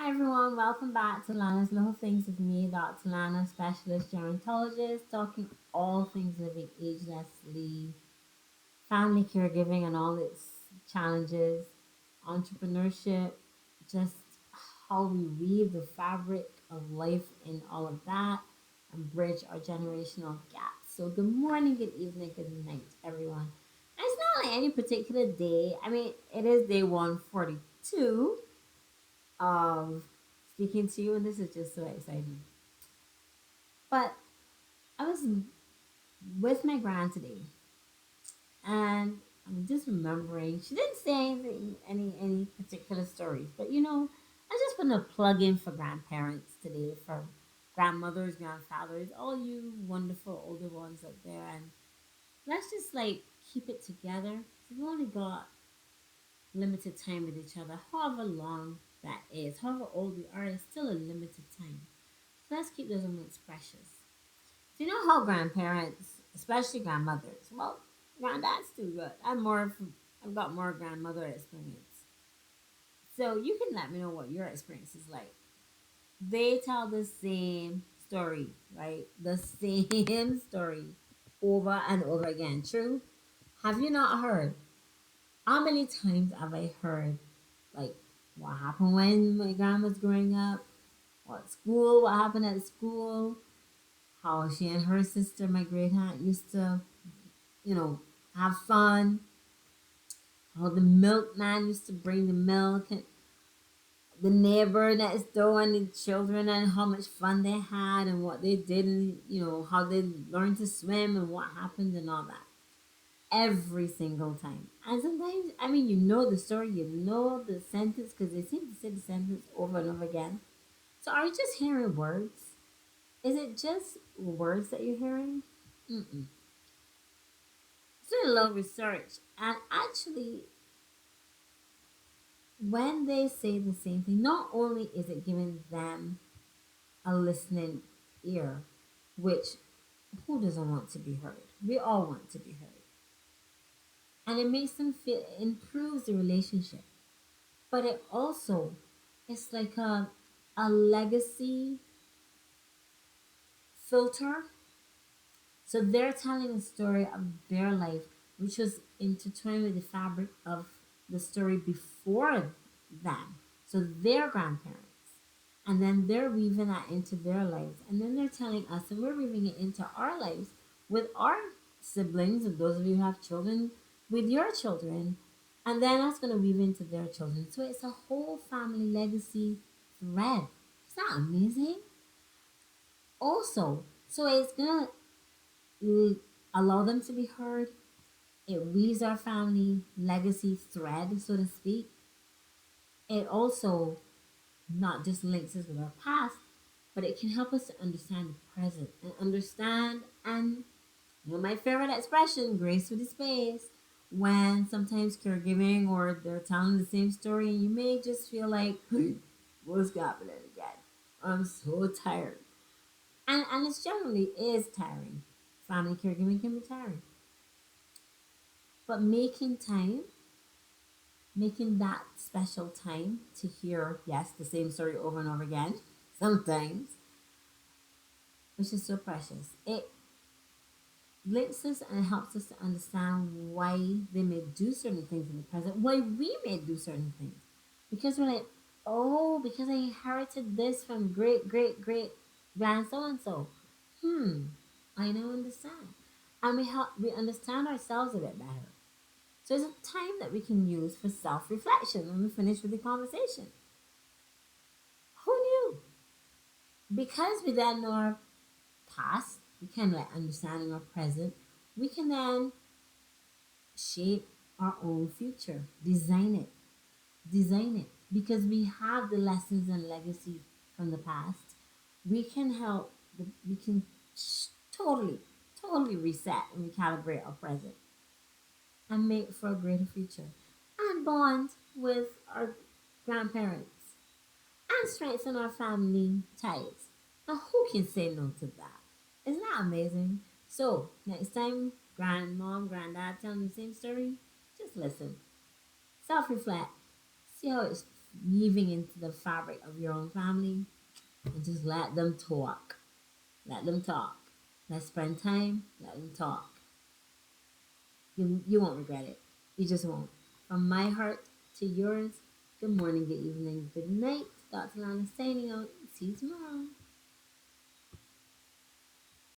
Hi everyone, welcome back to Lana's Little Things with me, Dr. Lana, specialist gerontologist, talking all things living agelessly, family caregiving and all its challenges, entrepreneurship, just how we weave the fabric of life in all of that and bridge our generational gaps. So good morning, good evening, good night, everyone. And it's not like any particular day. I mean, it is day 142 of speaking to you, and this is just so exciting. But I was with my grand today, and I'm just remembering. She didn't say anything, any particular stories, but I just want to plug in for grandparents today, for grandmothers, grandfathers, all you wonderful older ones out there, and let's just like keep it together. We've only got limited time with each other, however long that is, however old we are, it's still a limited time. So let's keep those moments precious. So you know how grandparents, especially grandmothers, well, granddads too, but I've got more grandmother experience. So you can let me know what your experience is like. They tell the same story, right? The same story over and over again. True? Have you not heard? How many times have I heard, like, what happened when my grandma was growing up? What happened at school? How she and her sister, my great aunt, used to, you know, have fun. How the milkman used to bring the milk, and the neighbor next door and the children, and how much fun they had, and what they did, and how they learned to swim, and what happened, and all that. Every single time. And sometimes, I mean, you know the story, you know the sentence, because they seem to say the sentence over and over again. So are you just hearing words? Is it just words that you're hearing? Mm-mm. Did a little research, and actually, when they say the same thing, not only is it giving them a listening ear, which who doesn't want to be heard? We all want to be heard, and it makes them feel, it improves the relationship, but it also, it's like a legacy filter. So they're telling a story of their life, which was intertwined with the fabric of the story before them. So their grandparents. And then they're weaving that into their lives. And then they're telling us, and we're weaving it into our lives with our siblings, and those of you who have children, with your children. And then that's going to weave into their children. So it's a whole family legacy thread. Is that amazing? Also, so it's going to allow them to be heard. It weaves our family legacy thread, so to speak. It also not just links us with our past, but it can help us to understand the present and understand, and my favorite expression, grace with the space, when sometimes caregiving or they're telling the same story and you may just feel like, hey, what's happening again? I'm so tired. And it generally is tiring. Family caregiving can be tiring. But making that special time to hear, yes, the same story over and over again, sometimes, which is so precious. It links us and helps us to understand why they may do certain things in the present, why we may do certain things. Because we're like, oh, because I inherited this from great, great, great grand so and so. I now understand. And we understand ourselves a bit better. So it's a time that we can use for self reflection when we finish with the conversation. Who knew? Because we then know our past, we can like understanding our present, we can then shape our own future, design it. Because we have the lessons and legacy from the past, we can we can totally, totally reset and recalibrate our present and make for a greater future and bond with our grandparents and strengthen our family ties. Now, who can say no to that? Isn't that amazing? So, next time grandmom, granddad tell me the same story, just listen, self reflect, see how it weaving into the fabric of your own family, and just let them talk. Let them talk. Let's spend time. Let them talk. You won't regret it. You just won't. From my heart to yours, good morning, good evening, good night. Dr. Lana signing out. See you tomorrow.